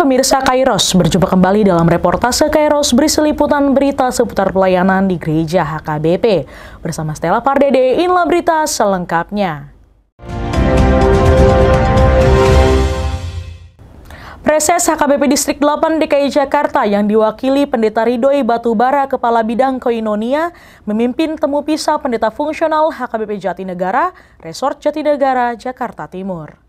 pemirsa Kairos, berjumpa kembali dalam reportase Kairos berisi liputan berita seputar pelayanan di Gereja HKBP. Bersama Stella Pardede, inilah berita selengkapnya. Preses HKBP Distrik 8 DKI Jakarta yang diwakili Pendeta Ridhoi Batubara, Kepala Bidang Koinonia, memimpin temu pisah pendeta fungsional HKBP Jatinegara, Resort Jatinegara, Jakarta Timur.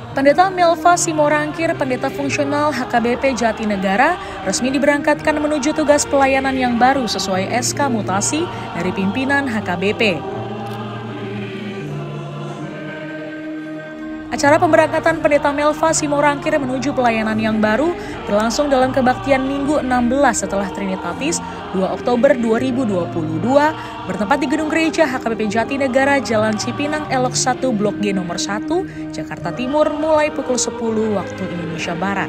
Pendeta Melva Simorangkir, pendeta fungsional HKBP Jatinegara, resmi diberangkatkan menuju tugas pelayanan yang baru sesuai SK mutasi dari pimpinan HKBP. Acara pemberangkatan pendeta Melva Simorangkir menuju pelayanan yang baru berlangsung dalam kebaktian Minggu 16 setelah Trinitatis 2 Oktober 2022 bertempat di Gedung Gereja HKBP Jatinegara, Jalan Cipinang Elok 1 Blok G nomor 1, Jakarta Timur mulai pukul 10 waktu Indonesia Barat.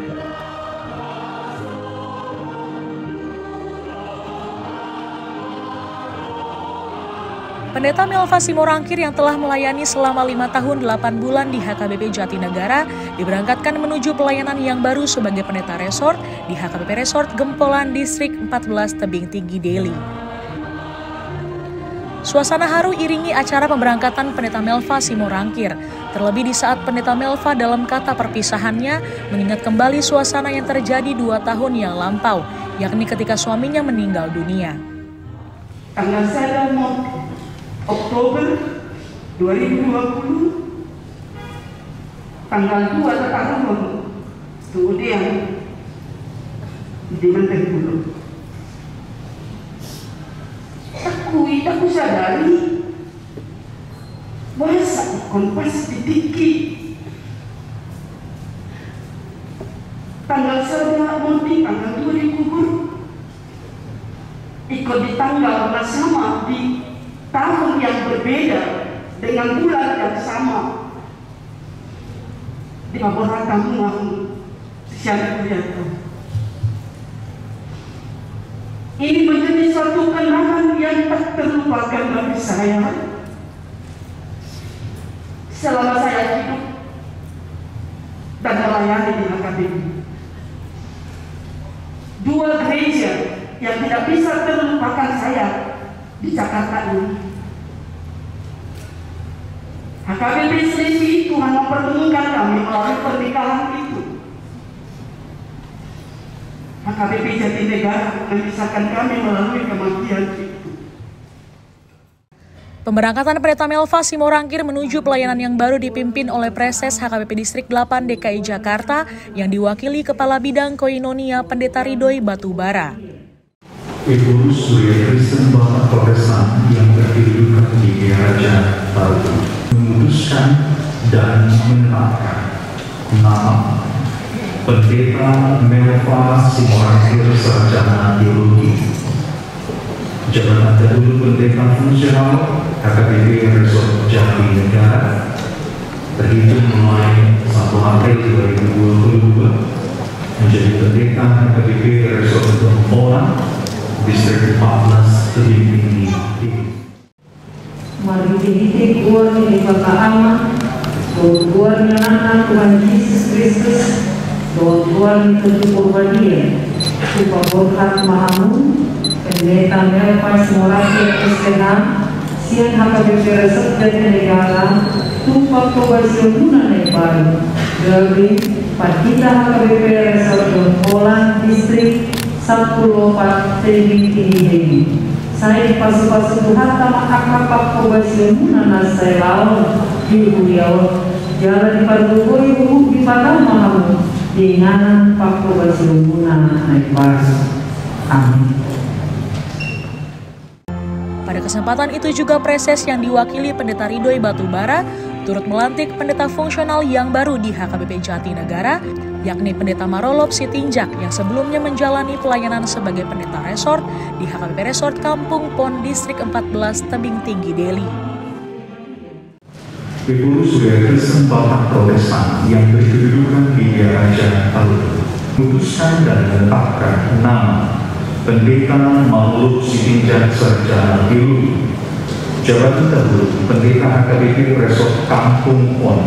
Pendeta Melva Simorangkir yang telah melayani selama 5 tahun 8 bulan di HKBP Jatinegara diberangkatkan menuju pelayanan yang baru sebagai pendeta resort di HKBP Resort Gempolan Distrik 14 Tebing Tinggi Deli. Suasana haru iringi acara pemberangkatan pendeta Melva Simorangkir, terlebih di saat pendeta Melva dalam kata perpisahannya mengingat kembali suasana yang terjadi 2 tahun yang lampau, yakni ketika suaminya meninggal dunia. Tanggal 1 Oktober 2020, tanggal 2 tahun kemudian di Bengkulu. Aku sadari bahasa kompas ditiki tanggal saya monti tanggal 2 dikubur ikut di tanggal yang sama di tahun yang berbeda dengan bulan yang sama di beberapa tahun secara kelihatan. Ini menjadi suatu kenangan yang tak terlupakan bagi saya selama saya hidup dan melayani di HKBP. 2 gereja yang tidak bisa terlupakan saya di Jakarta ini. HKBP Selisih Tuhan mempertemukan kami melalui pernikahan itu. HKBP Jatinegara memisahkan kami melalui kematian itu. Pemberangkatan pendeta Melva Simorangkir menuju pelayanan yang baru dipimpin oleh Preses HKBP Distrik 8 DKI Jakarta yang diwakili Kepala Bidang Koinonia Pendeta Ridhoi Batubara. Ibu Surya Kristen Bapak Protestan yang berkedudukan di Gereja Baru memutuskan dan menetapkan nama Pendeta Melva Simorangkir sarjana teologi, jabatan dahulu Pendeta Fungsional HKBP Resort Jatinegara, terhitung mulai 1 April 2022 menjadi Pendeta HKBP Resort Gempolan Distrik 14 Tebing Tinggi. Mari kita kuat di Bapak Tuhan anak Tuhan Yesus Kristus, Tuhan itu Purbadia, supaya berkat Mahamu, Pendeta Melva Simorangkir Kristenan, siang HKBP Resort Jatinegara, tumpah kewajiban yang baru, dari Partita HKBP Resort Gempolan Distrik 14 Tebing Tinggi Deli. Saya dipasu-pasu Tuhan sama akak kewajiban saya lawan di beliau jalan di Padugoi di Padang Mahamu dengan Pak kewajiban naik baru. Amin. Pada kesempatan itu juga Preses yang diwakili Pendeta Ridhoi Batubara turut melantik pendeta fungsional yang baru di HKBP Jatinegara, yakni Pendeta Marolop Sitinjak yang sebelumnya menjalani pelayanan sebagai pendeta resort di HKBP Resort Kampung Pon Distrik 14 Tebing Tinggi Deli. Ibu Surya Kristen Bapak Protestan yang berkedudukan di Gereja Baru memutuskan dan menetapkan nama Pendeta Marolop Sitinjak sarjana teologi, jabatan dahulu Pendeta HKBP Resort Kampung Pon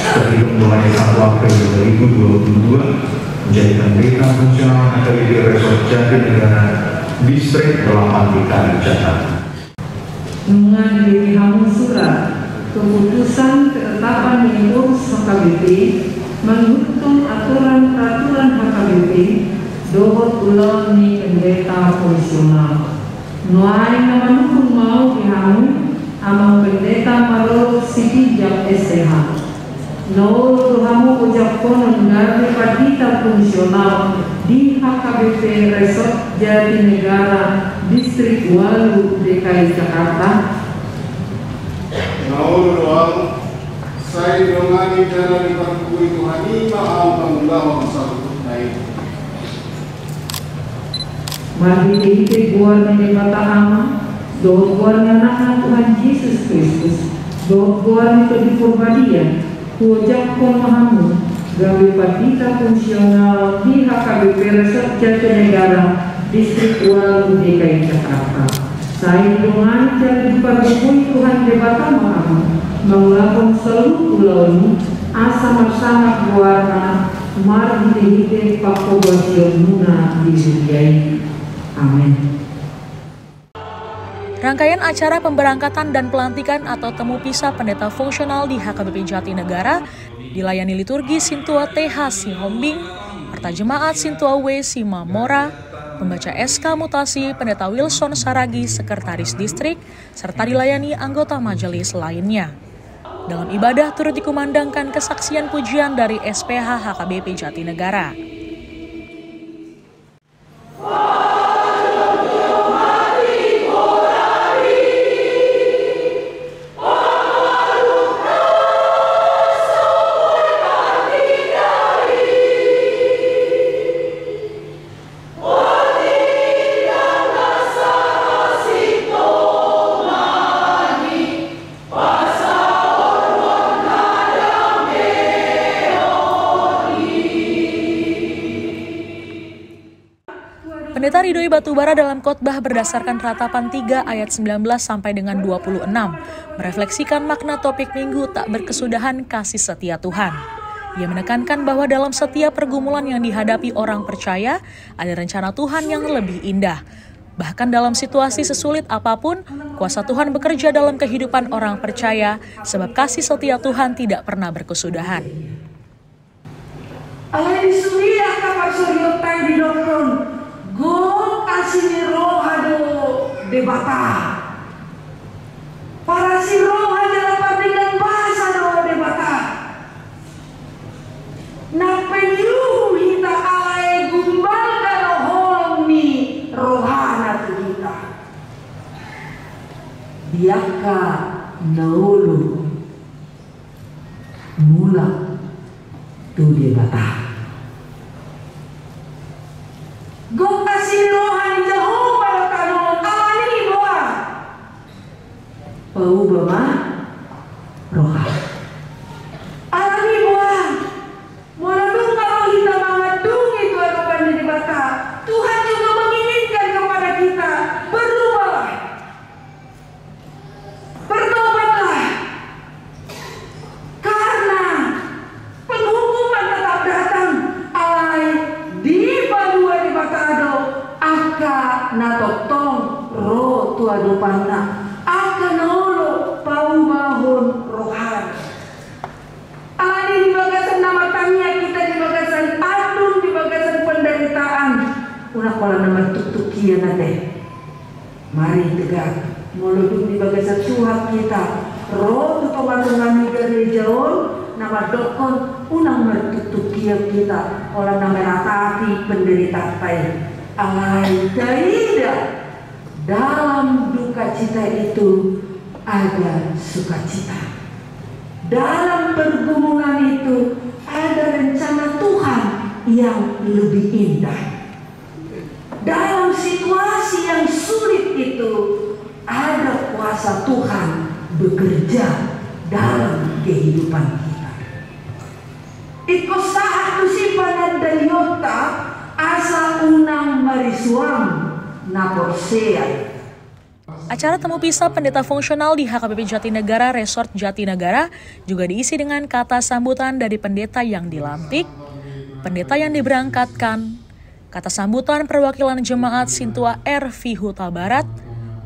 terhitung mulai 1 April 2022 menjadi pendeta fungsional HKBP Resort Jatinegara Distrik 8 DKI Jakarta. Menghadiri hamu surat keputusan ketetapan pengurus HKBP menghukum aturan-peraturan HKBP dohot ulang ni pendeta fungsional. Nuai nama hukum mau dihamu amang pendeta Marolok Sipinjak STH. No tuhamu ucap konon ngarti pendeta fungsional di HKBP Resort Jatinegara Distrik 8 DKI Jakarta. Naul doang, saya dongani jalan di bangku itu hani maaf panglawa masalah naik. Mari kita buat ini kata ama, doa anak Tuhan Yesus Kristus, doa itu di Purbadia, ucap pemahamu, gawe pendeta fungsional di HKBP Resort Jatinegara Distrik 8 DKI Jakarta. Saya dengan jadi perdukung Tuhan debata maaf mengulangkan seluruh pulau asa bersama keluarga mari dihidupkan pakobasio nuna dihidupkan. Amin. Rangkaian acara pemberangkatan dan pelantikan atau temu pisah pendeta fungsional di HKBP Jatinegara dilayani liturgi Sintua TH Sihombing, Parta Jemaat Sintua W Simamora, pembaca SK Mutasi Pendeta Wilson Saragi, Sekretaris Distrik, serta dilayani anggota majelis lainnya. Dalam ibadah turut dikumandangkan kesaksian pujian dari SPH HKBP Jatinegara. Pendeta Ridhoi Batubara dalam khotbah berdasarkan Ratapan 3 ayat 19 sampai dengan 26 merefleksikan makna topik minggu tak berkesudahan kasih setia Tuhan. Ia menekankan bahwa dalam setiap pergumulan yang dihadapi orang percaya ada rencana Tuhan yang lebih indah. Bahkan dalam situasi sesulit apapun, kuasa Tuhan bekerja dalam kehidupan orang percaya sebab kasih setia Tuhan tidak pernah berkesudahan. Allah disuruh kapal suryo tay di dokron. Go kasih ni roha do debata. Para si roha dapat dengan bahasa do debata. Na penyuh hita alai gumbal kalau homi rohana tu kita. Diaka naulu mula tu debata. Go kasih rohani jauh pada kanon alani boa. Pau bama roha. Alani boa. Muladung kalau kita mengadung itu ada pada debata. Tuhan juga menginginkan kepada kita berubahlah, bertobatlah, karena penghukuman tetap datang. Alai di badua di batado aka natotong ro tua dupana aka naolo paubahun rohan. Alai di bagasan nama tanya kita di bagasan adung di bagasan penderitaan. Una kola nama tutukia nade. Mari tegak molodung di bagasan suhat kita. Ro tu pemanungan dari jauh. Nama dokon unang mertutukia kita orang nama ratati penderita pai. Alai tidak dalam duka cita itu ada sukacita. Dalam pergumulan itu ada rencana Tuhan yang lebih indah. Dalam situasi yang sulit itu ada kuasa Tuhan bekerja dalam kehidupan kita. Iko saat usipan dan yota asa unang marisuang na porsea. Acara temu pisah pendeta fungsional di HKBP Jatinegara Resort Jatinegara juga diisi dengan kata sambutan dari pendeta yang dilantik, pendeta yang diberangkatkan, kata sambutan perwakilan jemaat Sintua R.V. Huta Barat,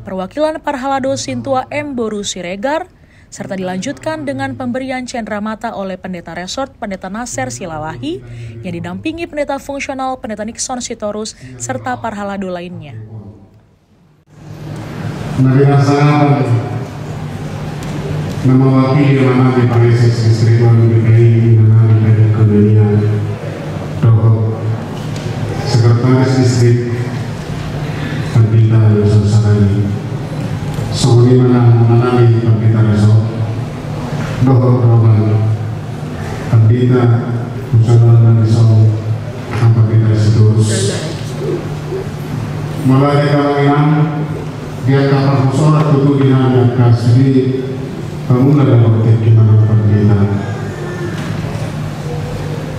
perwakilan Parhalado Sintua M. Boru Siregar, serta dilanjutkan dengan pemberian cenderamata oleh pendeta resort Pendeta Nasser Silalahi yang didampingi pendeta fungsional Pendeta Nixon Sitorus serta Parhalado lainnya. Naganasahan na mewakili manami Pangyesus Istri Tuhan BPI manami dari Koinonia Dohok Sekretaris Distrik Pendeta Yosef Sarani Songoni manami Pendeta Resort Dohok Roman Pendeta Fungsional dan Resort Pendeta Sitorus mulai kalangan dia kapal musola tutu dinamik kasih pemula dan waktu di mana perbedaan.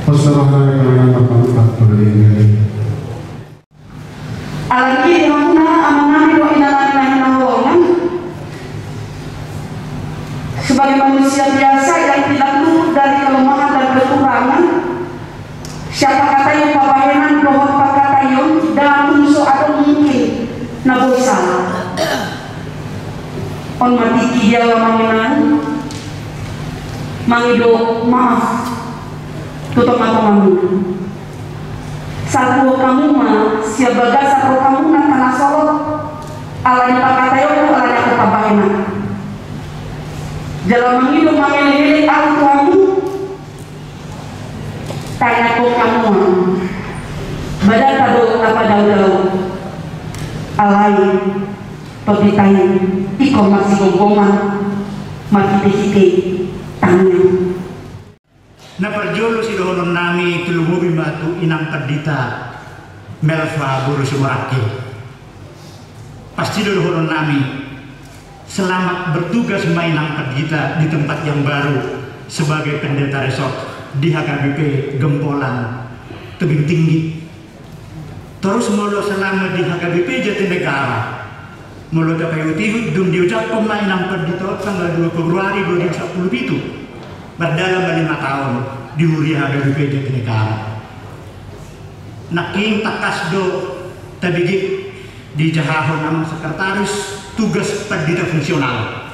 Persaudaraan yang berpangkat berdiri. Alagi di mana amanah doa inalan nawawan sebagai manusia biasa yang tidak luput dari kelemahan dan kekurangan. Siapa kata yang papahenan doa pakatayun dalam unsur atau mungkin nabosa. On matiki dia manginan mangido maaf tutup mata kamu satu kamu mah siaga satu kamu nak kana solot ala di pakatayo ala di kapabahenan jalan mangido mangilili al kamu tanya ko kamu badan tado apa daw alay pagkitayin ikaw magsigonggongan magkite-kite tanya na perjolo si dohonon nami tulungubi matu inang pendeta Melva Boru Siregar pasti dohonon nami selamat bertugas mainang pendeta di tempat yang baru sebagai pendeta resort di HKBP Gempolan Tebing Tinggi. Terus mulu selama di HKBP Jatinegara mulu dapat utihut dum diucap pemainang pendeta tanggal 2 Februari 2010 berdalam 5 tahun di Huria HKBP Jatinegara. Naking takasdo tabigit di jahahon nama sekretaris tugas pendeta fungsional.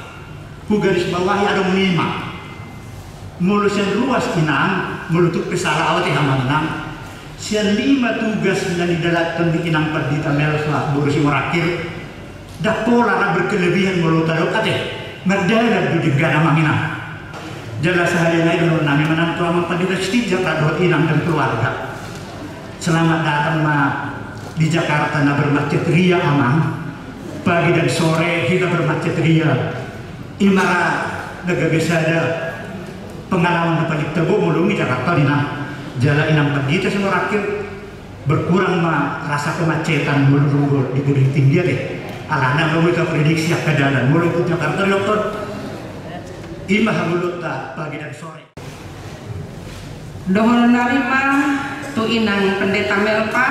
Garis bawahi ada 5. Mulu sian ruas inang mulutuk pesara awati hamanang. Sian 5 tugas yang didalatkan di inang pendeta Melva Boru Siregar. Dah pola berkelebihan mulu tadok ate merdala di negara manginang. Jelas hari ini menurut nami menantu amang pendeta setijak radot inang dan keluarga. Selamat datang di Jakarta na bermacet ria amang. Pagi dan sore kita bermacet ria. Imara nagabesada pengalaman dapat ditebo mulung di Jakarta dina. Jala inang pendeta Siregar berkurang rasa kemacetan mulung di Gunung Tinggi deh. Alana mereka prediksi keadaan mulung ke Jakarta dokter. Imah mulut pagi dan sore. Dohon narima tu inang pendeta Melva.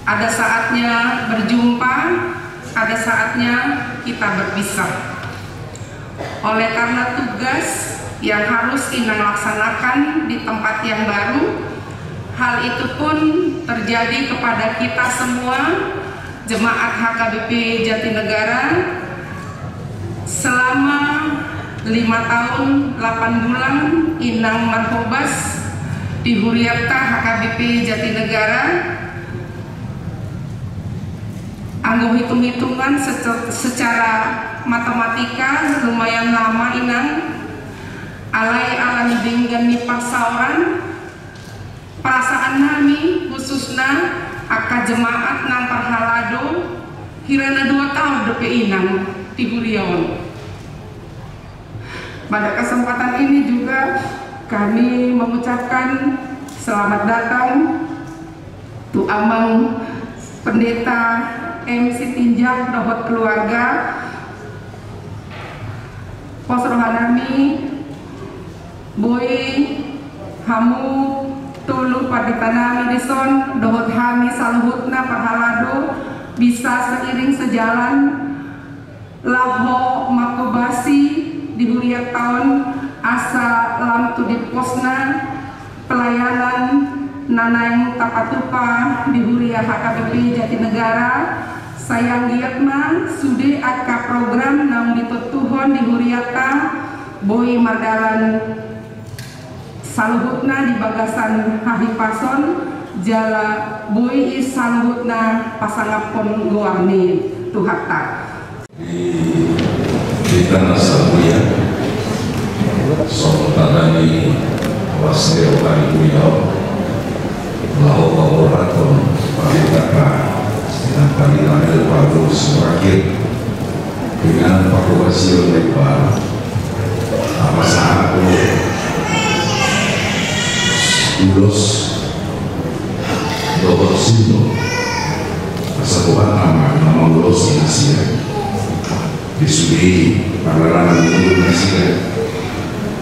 Ada saatnya berjumpa, ada saatnya kita berpisah. Oleh karena tugas yang harus inang laksanakan di tempat yang baru, hal itu pun terjadi kepada kita semua jemaat HKBP Jatinegara selama 5 tahun 8 bulan inang marhobas di Huriata HKBP Jatinegara. Anggo hitung-hitungan secara matematika lumayan lama inang alai alami dengan nipaksauran perasaan nami khususnya aka jemaat nang Parhalado kirana 2 tahun depe inang di Huriawan. Pada kesempatan ini juga kami mengucapkan selamat datang tu amang pendeta MC Tinjak dohot keluarga pos rohanami boy hamu tulu pada tanami dison dohot hami saluhutna Parhalado bisa seiring sejalan laho makobasi di huriat tahun asa lam tu di posna pelayanan nanaing tapatupa di huriat HKBP Jatinegara sayang giatma sude aka program nang ditutuhon di huriata boi mardalan saluhutna di bagasan Hahipason jala boi saluhutna pasangapon goarni tuhakta di tanah Sabuya soal tanani waseo kali buyau lau laborator pahitaka dan panggilan El Pablo Surakir dengan pakubasio lebar apa saat ulos Dr. Sindo kesatuan nama ulos di Asia disudi panggilan itu Asia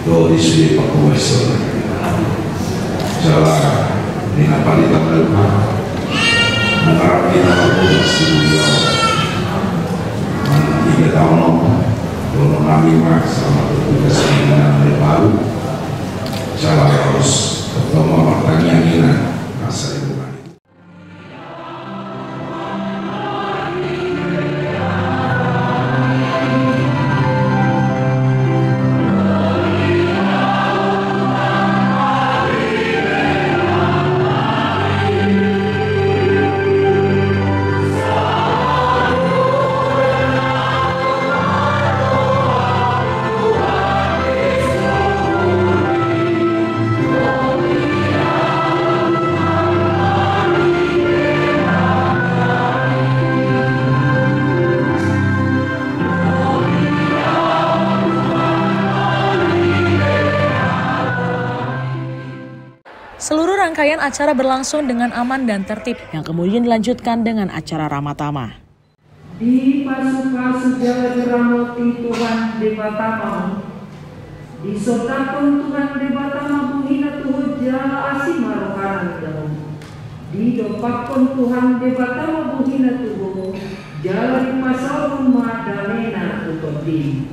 do disudi pakubasio jalan dengan palitan lebar mengharap kita berkomunikasi beliau 3 tahun belum kami selama bertugas di baru saya harus bertemu pertanyaan ini masa ibu kami. Seluruh rangkaian acara berlangsung dengan aman dan tertib, yang kemudian dilanjutkan dengan acara Ramatama. Di pasukan segala geramoti Tuhan Debatama, disertakan Tuhan Debatama buhina tuh jala asima rokanan dahu. Didopakkan Tuhan Debatama buhina tuh jala di pasal rumah dalena untuk di.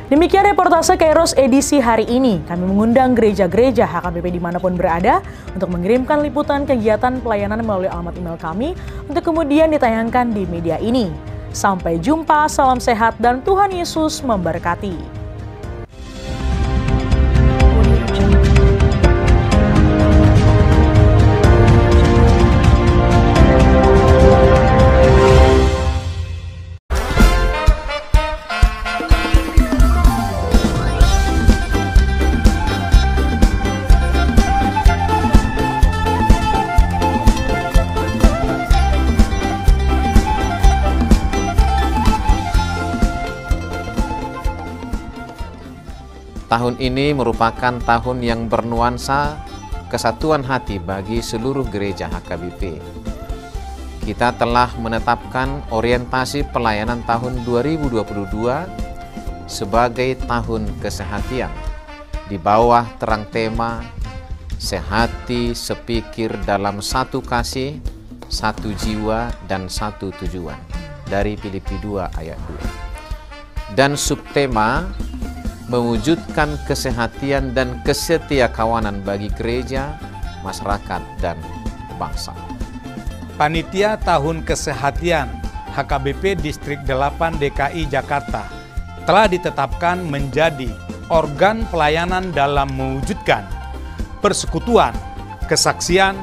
Demikian reportase Kairos edisi hari ini. Kami mengundang gereja-gereja HKBP dimanapun berada untuk mengirimkan liputan kegiatan pelayanan melalui alamat email kami untuk kemudian ditayangkan di media ini. Sampai jumpa, salam sehat dan Tuhan Yesus memberkati. Tahun ini merupakan tahun yang bernuansa kesatuan hati bagi seluruh gereja HKBP. Kita telah menetapkan orientasi pelayanan tahun 2022 sebagai tahun kesehatian di bawah terang tema sehati sepikir dalam satu kasih, satu jiwa dan satu tujuan dari Filipi 2 ayat 2. Dan subtema mewujudkan kesehatian dan kesetiakawanan bagi gereja, masyarakat, dan bangsa. Panitia Tahun Kesehatian HKBP Distrik 8 DKI Jakarta telah ditetapkan menjadi organ pelayanan dalam mewujudkan persekutuan, kesaksian,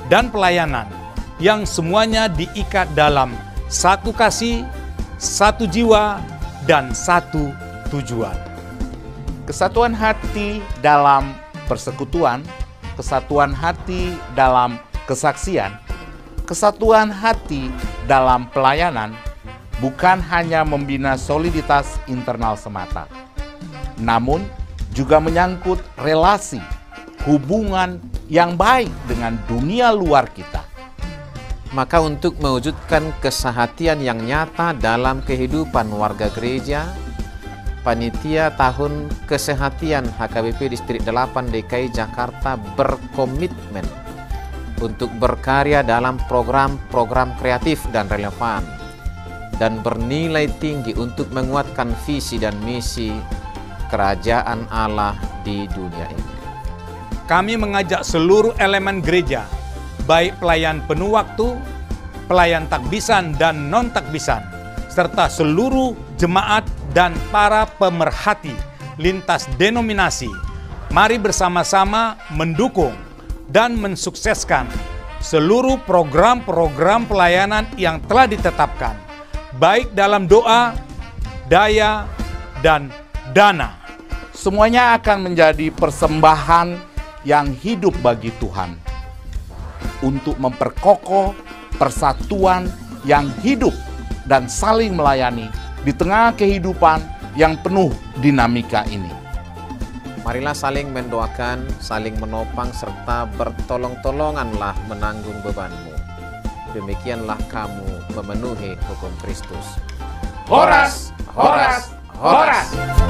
dan pelayanan yang semuanya diikat dalam satu kasih, satu jiwa, dan satu tujuan. Kesatuan hati dalam persekutuan, kesatuan hati dalam kesaksian, kesatuan hati dalam pelayanan bukan hanya membina soliditas internal semata, namun juga menyangkut relasi, hubungan yang baik dengan dunia luar kita. Maka untuk mewujudkan kesehatian yang nyata dalam kehidupan warga gereja, Panitia Tahun Kesehatian HKBP Distrik 8 DKI Jakarta berkomitmen untuk berkarya dalam program-program kreatif dan relevan, dan bernilai tinggi untuk menguatkan visi dan misi kerajaan Allah di dunia ini. Kami mengajak seluruh elemen gereja, baik pelayan penuh waktu, pelayan takbisan dan non-takbisan, serta seluruh jemaat dan para pemerhati lintas denominasi, mari bersama-sama mendukung dan mensukseskan seluruh program-program pelayanan yang telah ditetapkan, baik dalam doa, daya, dan dana. Semuanya akan menjadi persembahan yang hidup bagi Tuhan untuk memperkokoh persatuan yang hidup dan saling melayani di tengah kehidupan yang penuh dinamika ini. Marilah saling mendoakan, saling menopang, serta bertolong-tolonganlah menanggung bebanmu. Demikianlah kamu memenuhi hukum Kristus. Horas, horas, horas.